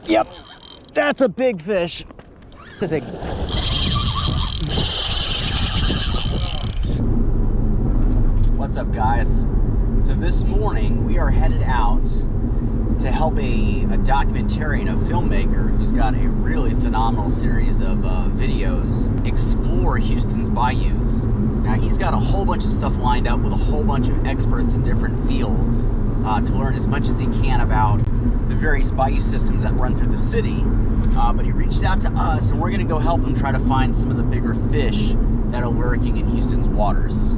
Yep, that's a big fish. What's up, guys? So this morning we are headed out to help a documentarian, a filmmaker who's got a really phenomenal series of videos explore Houston's bayous. Now he's got a whole bunch of stuff lined up with a whole bunch of experts in different fields to learn as much as he can about the various bayou systems that run through the city. But he reached out to us, and we're going to go help him try to find some of the bigger fish that are lurking in Houston's waters.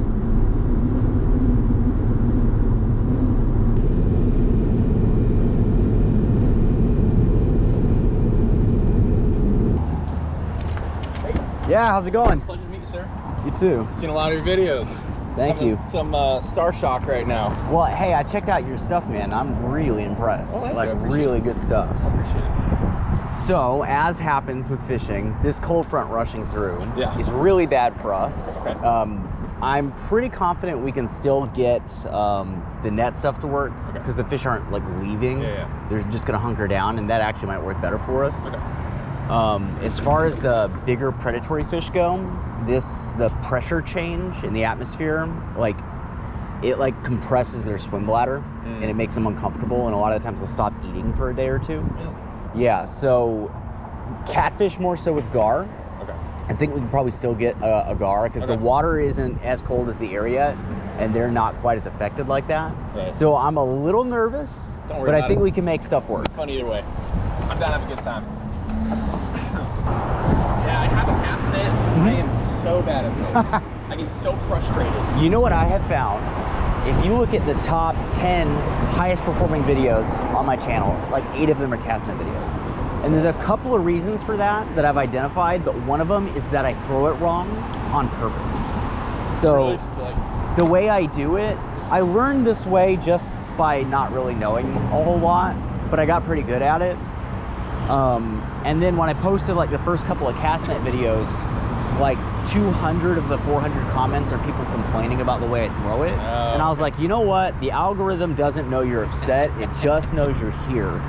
Yeah, how's it going? Pleasure to meet you, sir. You too. I've seen a lot of your videos. Thank you. Some star shock right now. Well, hey, I checked out your stuff, man. I'm really impressed. Well, like, really good stuff. I appreciate it. So, as happens with fishing, this cold front rushing through is really bad for us. Okay. I'm pretty confident we can still get the net stuff to work because the fish aren't like leaving. They're just gonna hunker down, and that actually might work better for us. Okay. As far as the bigger predatory fish go, the pressure change in the atmosphere, like it like compresses their swim bladder and it makes them uncomfortable, and a lot of the times they'll stop eating for a day or two. Really? Yeah, so catfish more so with gar. Okay. I think we can probably still get a gar because the water isn't as cold as the area, and they're not quite as affected like that. Right. So I'm a little nervous, but I think we can make stuff work. Fun either way. I'm down to have a good time. Yeah, I have a cast net. I am so bad at it. I get so frustrated. You know what I have found? If you look at the top 10 highest performing videos on my channel, like 8 of them are cast net videos. And there's a couple of reasons for that I've identified, but one of them is that I throw it wrong on purpose. So the way I do it, I learned this way just by not really knowing a whole lot, but I got pretty good at it. And then when I posted like the first couple of castnet videos, like 200 of the 400 comments are people complaining about the way I throw it. And I was like, you know what? The algorithm doesn't know you're upset. It just knows you're here.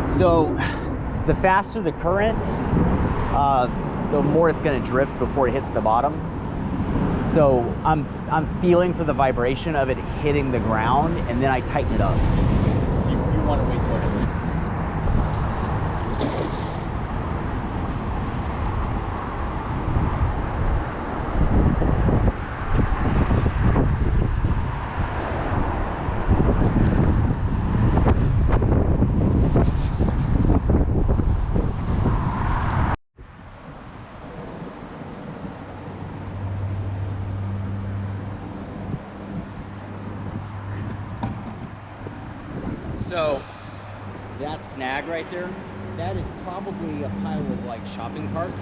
So the faster the current, the more it's going to drift before it hits the bottom. So I'm feeling for the vibration of it hitting the ground, and then I tighten it up. You want to wait till it hits the So that snag right there, that is probably a pile of like shopping carts.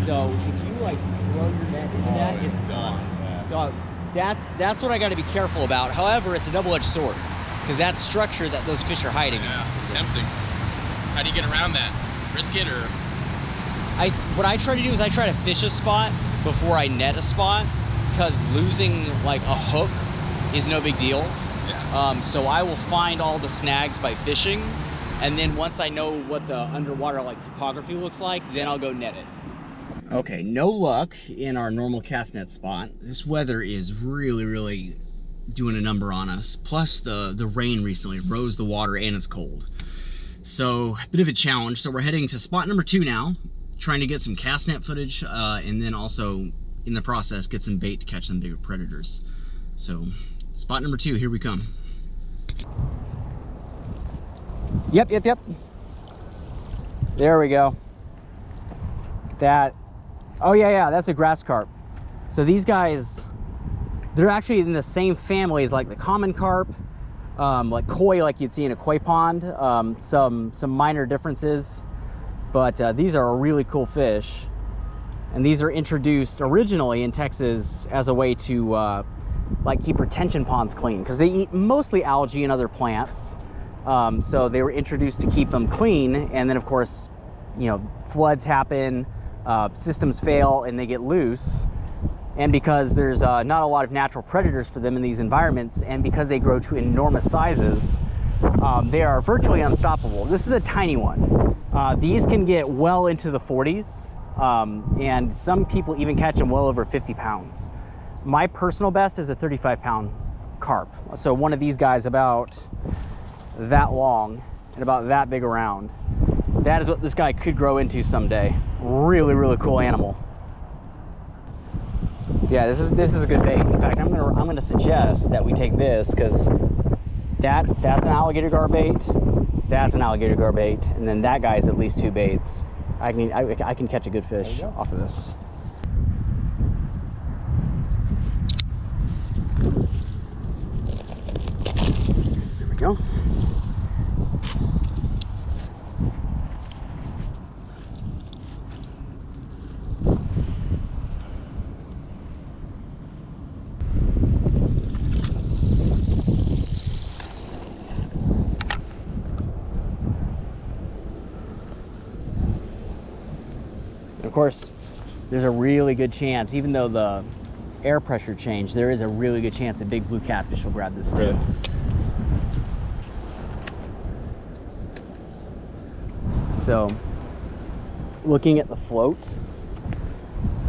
So if you like throw your net into that, it's done. Yeah. So that's what I got to be careful about. However, it's a double-edged sword because that's structure that those fish are hiding. Yeah, it's tempting. How do you get around that? Risk it or? What I try to do is I try to fish a spot before I net a spot, because losing like a hook is no big deal. So I will find all the snags by fishing, and then once I know what the underwater like topography looks like, then I'll go net it. Okay, no luck in our normal cast net spot. This weather is really doing a number on us. Plus the rain recently rose the water and it's cold. So a bit of a challenge. So we're heading to spot number 2 now, trying to get some cast net footage, and then also in the process get some bait to catch some bigger predators. So spot number 2, here we come. Yep. There we go. Oh yeah, that's a grass carp. So these guys, they're actually in the same family as like the common carp, like koi, like you'd see in a koi pond. Some minor differences, but these are a really cool fish. And these are introduced originally in Texas as a way to like keep retention ponds clean, because they eat mostly algae and other plants. So they were introduced to keep them clean, and then of course, you know, floods happen, systems fail, and they get loose. And because there's not a lot of natural predators for them in these environments, and because they grow to enormous sizes, they are virtually unstoppable. This is a tiny one. These can get well into the 40s, and some people even catch them well over 50 pounds. My personal best is a 35-pound carp. So one of these guys about that long and about that big around. That is what this guy could grow into someday. Really, really cool animal. Yeah, this is a good bait. In fact, I'm gonna suggest that we take this, because that's an alligator gar bait, that's an alligator gar bait, and then that guy's at least 2 baits. I can catch a good fish off of this. There we go. Of course, there's a really good chance, even though the air pressure changed, there is a really good chance a big blue catfish will grab this too. Really? So, looking at the float,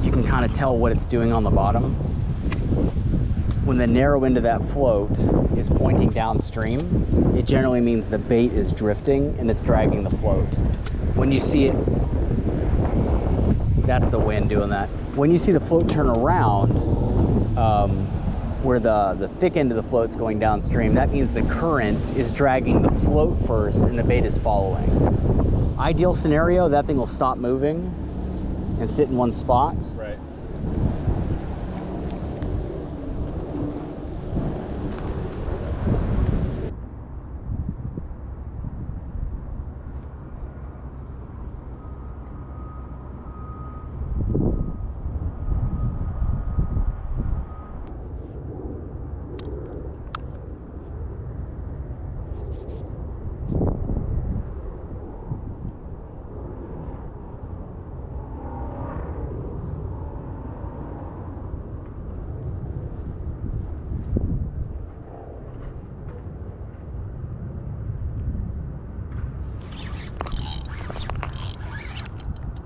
you can kind of tell what it's doing on the bottom. When the narrow end of that float is pointing downstream, it generally means the bait is drifting and it's dragging the float. When you see it, that's the wind doing that. When you see the float turn around, where the thick end of the float's going downstream, that means the current is dragging the float first and the bait is following. Ideal scenario, that thing will stop moving and sit in one spot. Right.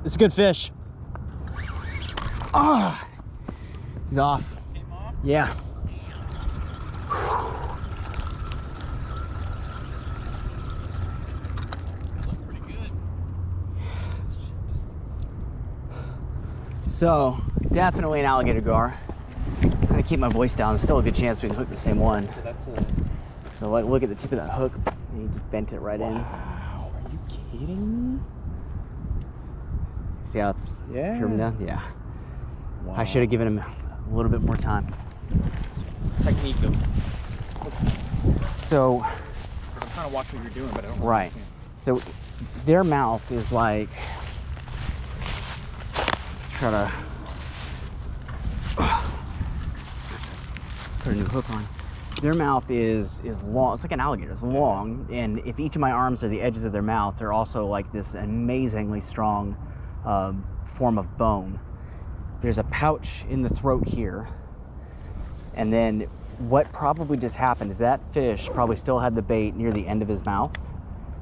It's a good fish. Ah, he's off. Came off? Yeah. Looked pretty good. So, definitely an alligator gar. I'm gonna keep my voice down. There's still a good chance we can hook the same one. So that's a... So, like, look at the tip of that hook. And you just bent it right in. Wow, are you kidding me? See how it's Yeah. curving down? Yeah. Wow. I should have given him a little bit more time. Technique of... So, I'm trying to watch what you're doing, but I don't know. right. So, their mouth is like... Try to... Put a new hook on. Their mouth is long. It's like an alligator. It's long, and if each of my arms are the edges of their mouth, they're also like this amazingly strong form of bone. There's a pouch in the throat here, and then what probably just happened is that fish probably still had the bait near the end of his mouth,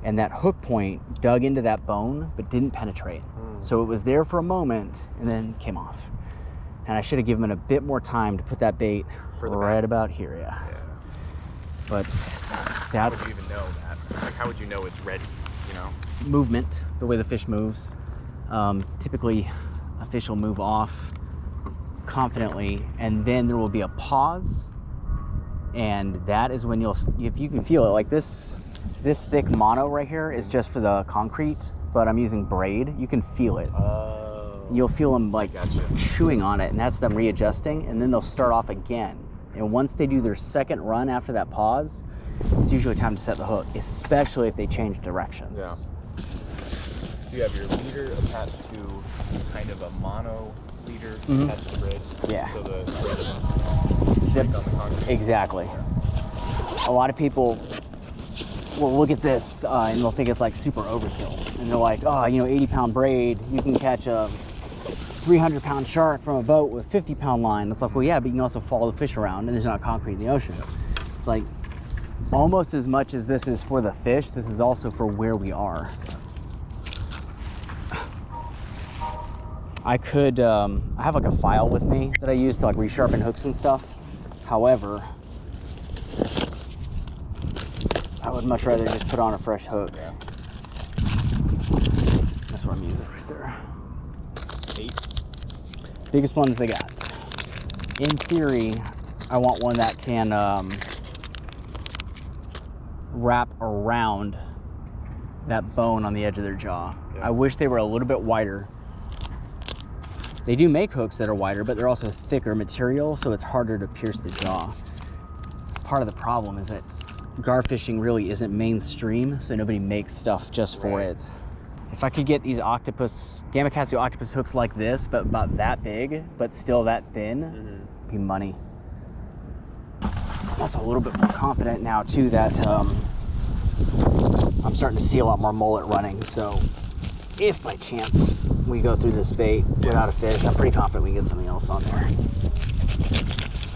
and that hook point dug into that bone but didn't penetrate. So it was there for a moment and then came off. And I should have given him a bit more time to put that bait right about here. Yeah. But How would that's you even know that? Like, how would you know it's ready, you know? movement, the way the fish moves. Typically, a fish will move off confidently, and then there will be a pause, and that is when you'll, if you can feel it, like this thick mono right here is just for the concrete, but I'm using braid. You can feel it. You'll feel them like chewing on it, and that's them readjusting, and then they'll start off again. And once they do their second run after that pause, it's usually time to set the hook, especially if they change directions. Yeah. You have your leader attached to kind of a mono leader attached to the braid. Yeah. So the braid doesn't break on the concrete. Exactly. A lot of people well, look at this, and they'll think it's like super overkill. And they're like, oh, you know, 80-pound braid, you can catch a 300-pound shark from a boat with 50-pound line. It's like, well, yeah, but you can also follow the fish around, and there's not concrete in the ocean. It's like, almost as much as this is for the fish, this is also for where we are. I could, I have like a file with me that I use to like resharpen hooks and stuff. However, I would much rather just put on a fresh hook. Yeah. That's what I'm using right there. 8. Biggest ones they got. In theory, I want one that can wrap around that bone on the edge of their jaw. Yeah. I wish they were a little bit wider. They do make hooks that are wider, but they're also thicker material, so it's harder to pierce the jaw. It's part of the problem is that gar fishing really isn't mainstream, so nobody makes stuff just for it. If I could get these Gamakatsu octopus hooks like this, but about that big, but still that thin, it'd be money. I'm also a little bit more confident now too that I'm starting to see a lot more mullet running, so if by chance we go through this bait without a fish, I'm pretty confident we can get something else on there.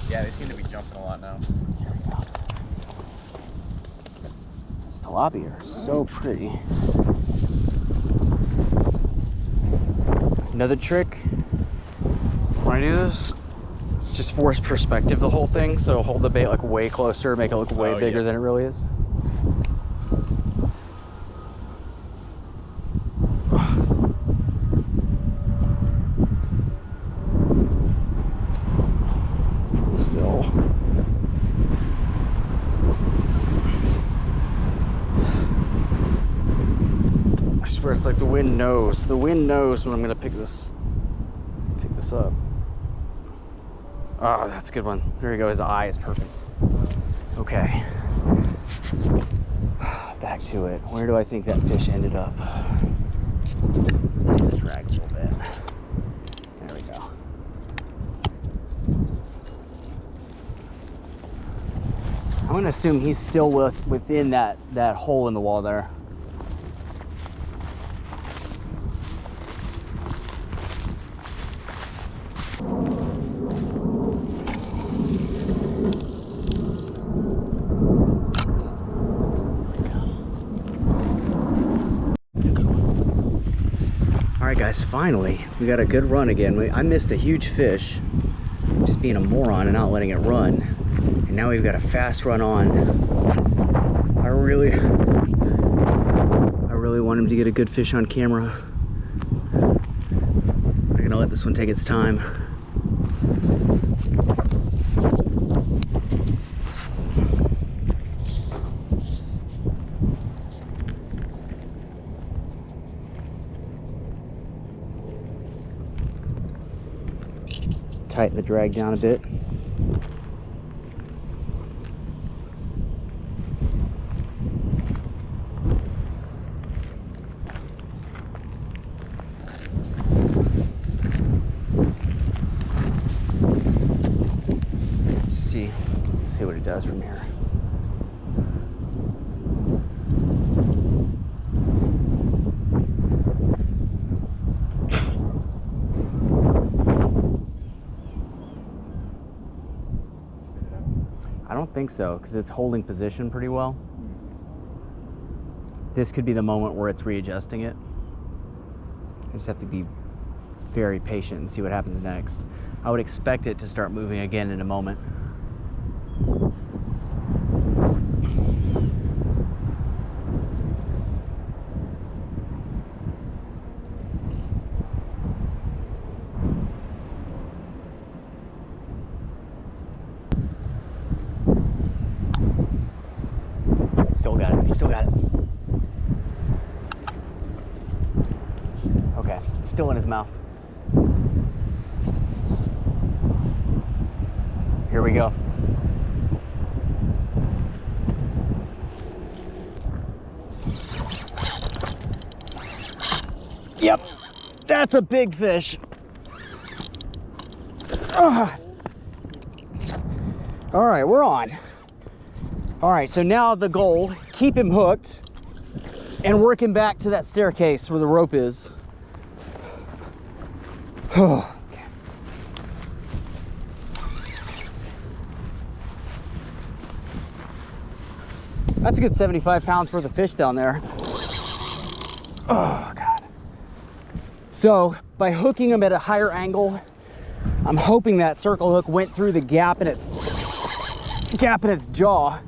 Yeah, they seem to be jumping a lot now. Here we go. These tilapia are so pretty. Another trick, when I do this, just force perspective the whole thing, so hold the bait like way closer, make it look way bigger than it really is. Still. I swear it's like the wind knows. The wind knows when I'm gonna pick this up. Oh, that's a good one. There you go. His eye is perfect. Okay. Back to it. Where do I think that fish ended up? Drag a little bit. There we go. I'm gonna assume he's still within that hole in the wall there. All right, guys, finally, we got a good run again. I missed a huge fish, just being a moron and not letting it run. And now we've got a fast run on. I really want him to get a good fish on camera. I'm gonna let this one take its time. Tighten the drag down a bit. See what it does from here. I don't think so, because it's holding position pretty well. This could be the moment where it's readjusting it. I just have to be very patient and see what happens next. I would expect it to start moving again in a moment. Still got it, still got it. Okay, still in his mouth. Here we go. Yep, that's a big fish. All right, we're on. All right, so now the goal, keep him hooked and work him back to that staircase where the rope is. Oh. That's a good 75 pounds worth of fish down there. Oh, God. So by hooking them at a higher angle, I'm hoping that circle hook went through the gap in its jaw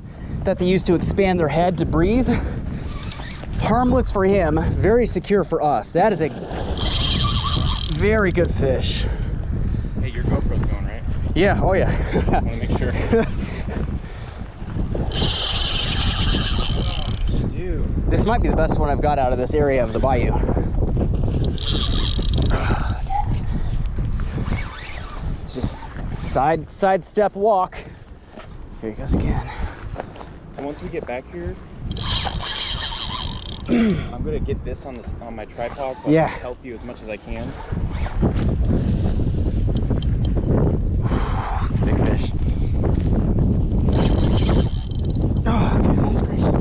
that they use to expand their head to breathe. Harmless for him, very secure for us. That is a very good fish. Hey, your GoPro's going, right? Yeah, oh yeah. I want to make sure. Dude. This might be the best one I've got out of this area of the bayou. Just side-step walk. Here he goes again. So once we get back here, I'm gonna get this on my tripod so I can help you as much as I can. It's a big fish. Oh, goodness gracious.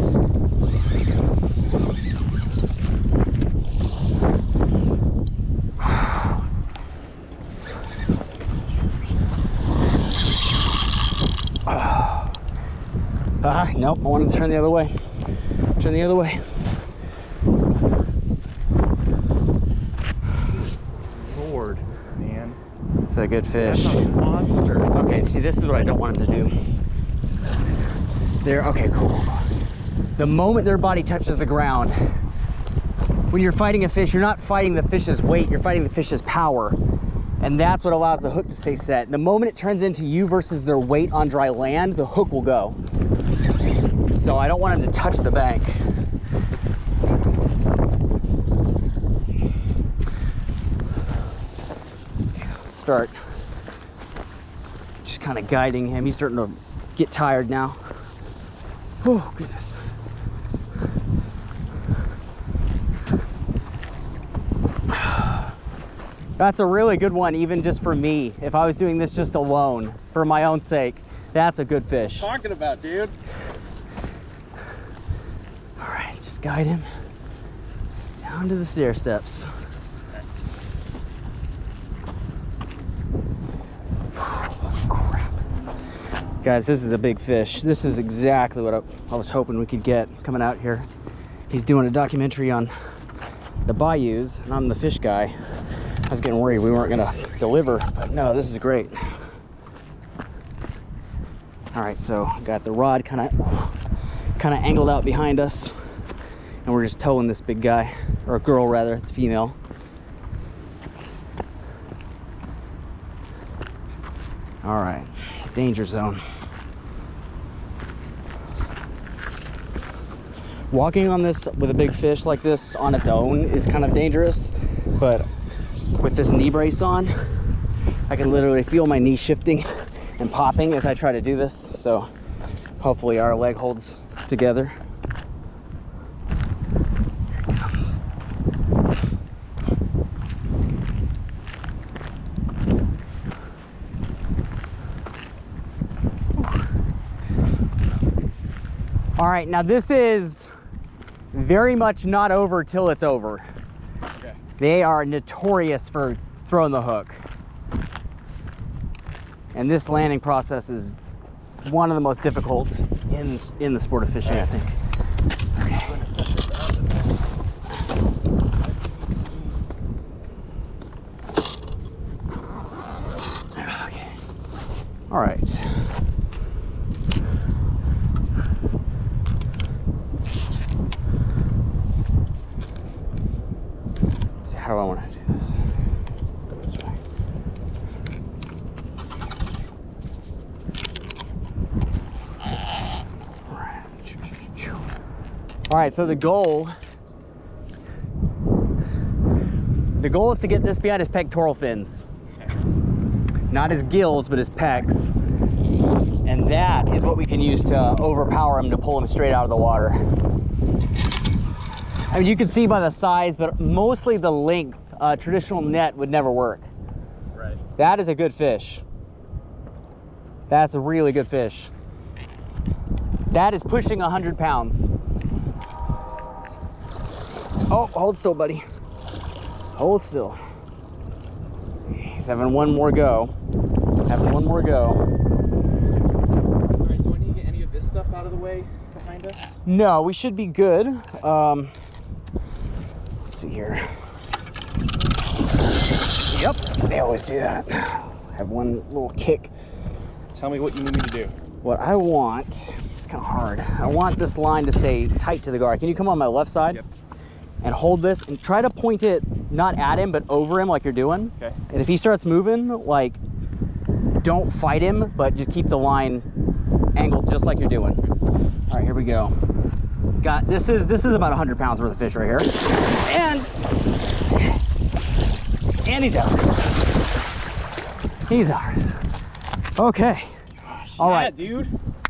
Nope, I wanted to turn the other way. Turn the other way. Lord, man. It's a good fish. That's a monster. Okay, see, this is what I don't want him to do. There, okay, cool. The moment their body touches the ground, when you're fighting a fish, you're not fighting the fish's weight, you're fighting the fish's power. And that's what allows the hook to stay set. The moment it turns into you versus their weight on dry land, the hook will go. So I don't want him to touch the bank. Okay, let's start just kind of guiding him. He's starting to get tired now. Oh, goodness. That's a really good one, even just for me. If I was doing this just alone, for my own sake, that's a good fish. What are you talking about, dude? All right, just guide him down to the stair steps. Oh, crap. Guys, this is a big fish. This is exactly what I was hoping we could get coming out here. He's doing a documentary on the bayous, and I'm the fish guy. I was getting worried we weren't gonna deliver, but no, this is great. All right, so got the rod kind of angled out behind us, and we're just towing this big guy, or a girl rather, it's female. All right, danger zone. Walking on this with a big fish like this on its own is kind of dangerous, but with this knee brace on, I can literally feel my knee shifting and popping as I try to do this. So hopefully our leg holds together. Here he comes. All right, now this is very much not over till it's over. Okay. They are notorious for throwing the hook. And this landing process is one of the most difficult in the sport of fishing, I think. Okay. Okay. All right. Let's see, how do I want to do this? Go this way. All right, so the goal is to get this behind his pectoral fins. Not his gills, but his pecs. And that is what we can use to overpower him to pull him straight out of the water. I mean, you can see by the size, but mostly the length. Traditional net would never work. Right. That is a good fish. That's a really good fish. That is pushing 100 pounds. Oh, hold still, buddy. Hold still. He's having one more go. Having one more go. All right, do I need to get any of this stuff out of the way behind us? No, we should be good. Let's see here. Yep, they always do that. Have one little kick. Tell me what you need me to do. What I want, it's kind of hard. I want this line to stay tight to the guard. Can you come on my left side? Yep. And hold this and try to point it not at him, but over him like you're doing. Okay. And if he starts moving, like, don't fight him, but just keep the line angled just like you're doing. All right, here we go. Got, this is about 100 pounds worth of fish right here. And he's ours. He's ours. Okay. Gosh, all yeah, right, dude.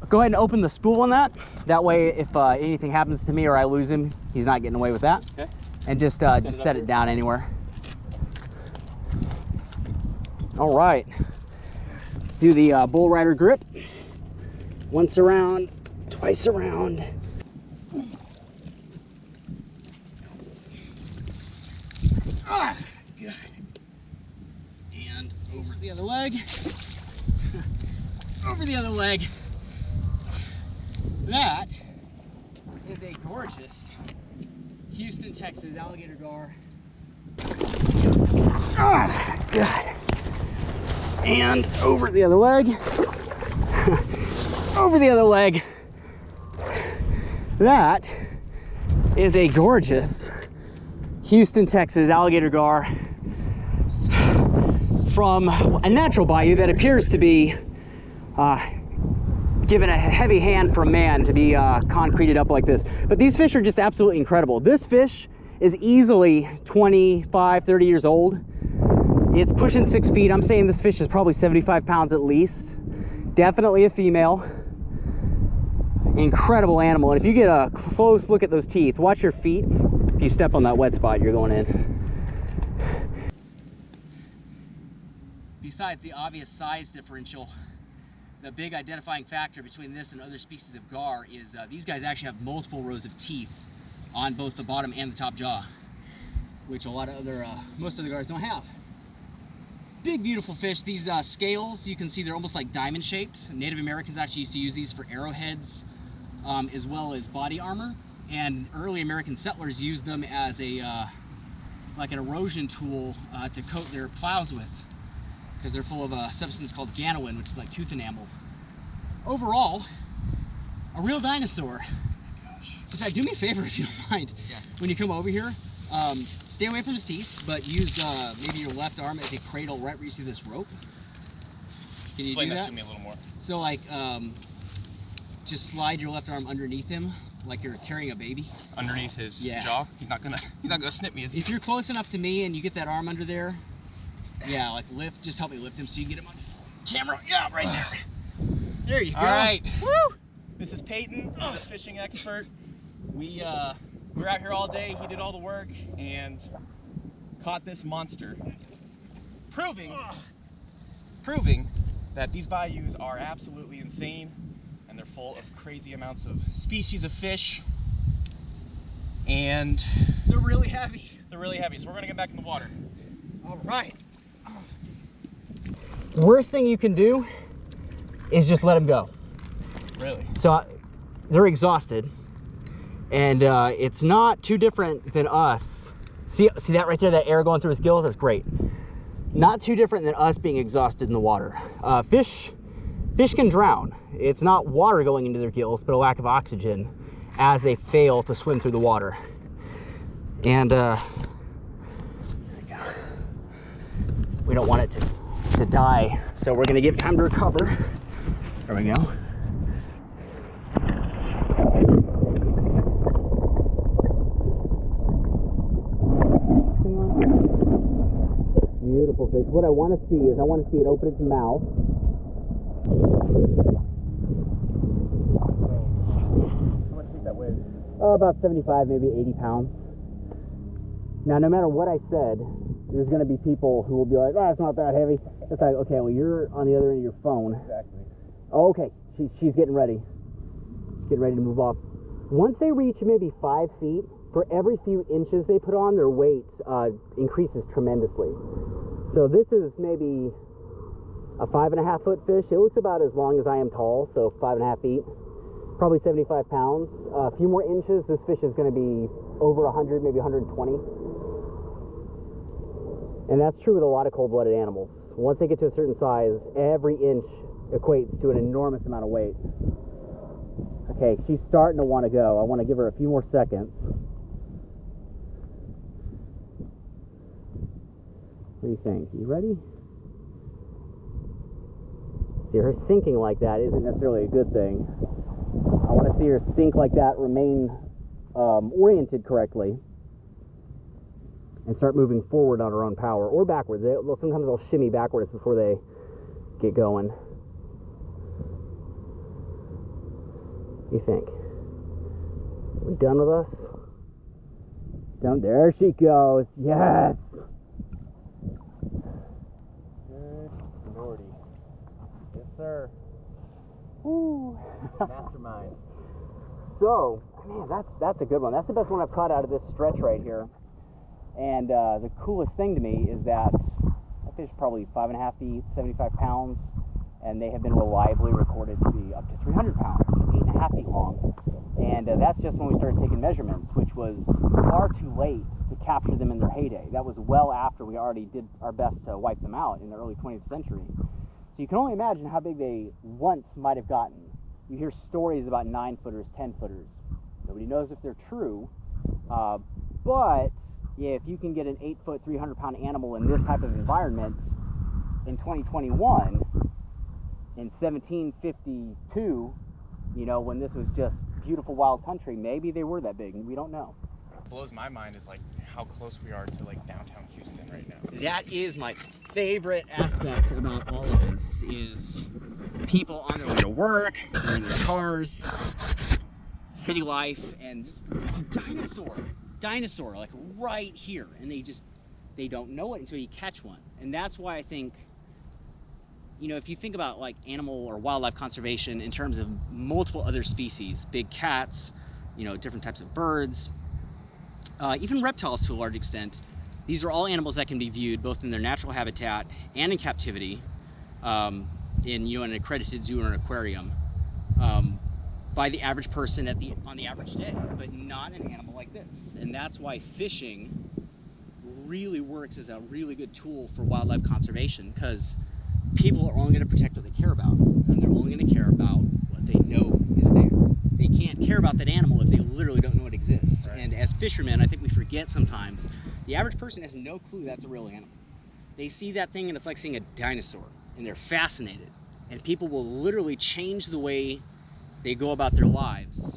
Go ahead and open the spool on that. That way, if anything happens to me or I lose him, he's not getting away with that. Okay. And just set it down anywhere. All right. Do the bull rider grip. Once around, twice around. Ah, good. And over the other leg. Over the other leg. That is a gorgeous Houston, Texas alligator gar. Ah, good. And over the other leg. Over the other leg. That is a gorgeous Houston, Texas alligator gar from a natural bayou that appears to be given a heavy hand from man to be concreted up like this. But these fish are just absolutely incredible. This fish is easily 25, 30 years old. It's pushing 6 feet. I'm saying this fish is probably 75 pounds at least. Definitely a female. Incredible animal. And if you get a close look at those teeth, watch your feet. If you step on that wet spot, you're going in. Besides the obvious size differential, the big identifying factor between this and other species of gar is these guys actually have multiple rows of teeth on both the bottom and the top jaw, which a lot of other, most other gars don't have. Big, beautiful fish. These scales, you can see they're almost like diamond shaped. Native Americans actually used to use these for arrowheads as well as body armor. And early American settlers used them as a, like an erosion tool to coat their plows with, because they're full of a substance called ganowin, which is like tooth enamel. Overall, a real dinosaur. Gosh. In fact, do me a favor if you don't mind. Yeah. When you come over here, stay away from his teeth, but use maybe your left arm as a cradle right where you see this rope. Can you Explain do that? that to me a little more. So like, just slide your left arm underneath him, like you're carrying a baby. Underneath his jaw? He's not gonna snip me, is he? If you're close enough to me and you get that arm under there, yeah, like lift, just help me lift him so you get him on camera. Yeah, right there. There you go. All right. Woo! This is Peyton. He's a fishing expert. We were out here all day. He did all the work and caught this monster, proving that these bayous are absolutely insane and they're full of crazy amounts of species of fish, and They're really heavy. they're really heavy. So we're gonna get back in the water. All right. Worst thing you can do is just let them go. Really? So they're exhausted, and it's not too different than us. See that right there, that air going through his gills? That's great. Not too different than us being exhausted in the water. Fish can drown. It's not water going into their gills, but a lack of oxygen as they fail to swim through the water. And there we go. We don't want it to die, so we're gonna give it time to recover. There we go. Beautiful fish. What I want to see is I want to see it open its mouth. How much do you think that weighs? Oh, about 75, maybe 80 pounds. Now, no matter what I said, there's going to be people who will be like, oh, it's not that heavy. It's like, okay, well, you're on the other end of your phone. Exactly. Oh, okay, she's getting ready. getting ready to move off. Once they reach maybe 5 feet, for every few inches they put on, their weight increases tremendously. So this is maybe a 5.5 foot fish. It looks about as long as I am tall, so 5.5 feet. Probably 75 pounds. A few more inches, this fish is going to be over 100, maybe 120. And that's true with a lot of cold-blooded animals. Once they get to a certain size, every inch equates to an enormous amount of weight. Okay, she's starting to want to go. I want to give her a few more seconds. What do you think? You ready? See, her sinking like that isn't necessarily a good thing. I want to see her sink like that, remain oriented correctly, and start moving forward on her own power, or backwards. Sometimes they'll shimmy backwards before they get going. What do you think? Are we done with us? Done. There she goes. Yes! Good lordy. Yes, sir. Woo! Mastermind. So, man, that's a good one. That's the best one I've caught out of this stretch right here. And the coolest thing to me is that fish is probably 5.5 feet, 75 pounds, and they have been reliably recorded to be up to 300 pounds, 8.5 feet long. And that's just when we started taking measurements, which was far too late to capture them in their heyday. That was well after we already did our best to wipe them out in the early 20th century. So you can only imagine how big they once might have gotten. You hear stories about 9-footers, 10-footers. Nobody knows if they're true, but yeah, if you can get an 8-foot, 300-pound animal in this type of environment in 2021, in 1752, you know, when this was just beautiful wild country, maybe they were that big, and we don't know. What blows my mind is like how close we are to like downtown Houston right now. That is my favorite aspect about all of this, is people on their way to work, in their cars, city life, and just dinosaur like right here, and they don't know it until you catch one. And that's why I think, you know, if you think about like animal or wildlife conservation in terms of multiple other species, big cats, you know, different types of birds, even reptiles to a large extent, these are all animals that can be viewed both in their natural habitat and in captivity, in, you know, an accredited zoo or an aquarium, by the average person on the average day, but not an animal like this. And that's why fishing really works as a really good tool for wildlife conservation, because people are only going to protect what they care about, and they're only going to care about what they know is there. They can't care about that animal if they literally don't know it exists. Right. And as fishermen, I think we forget sometimes, the average person has no clue that's a real animal. They see that thing and it's like seeing a dinosaur, and they're fascinated. And people will literally change the way they go about their lives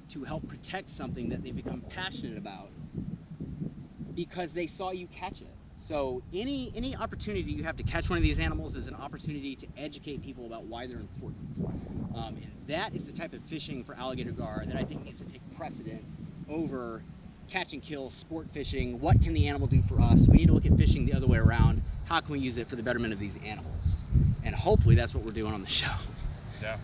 to help protect something that they become passionate about because they saw you catch it. So any opportunity you have to catch one of these animals is an opportunity to educate people about why they're important. And that is the type of fishing for alligator gar that I think needs to take precedent over catch and kill, sport fishing. What can the animal do for us? We need to look at fishing the other way around. How can we use it for the betterment of these animals? And hopefully that's what we're doing on the show. Yeah.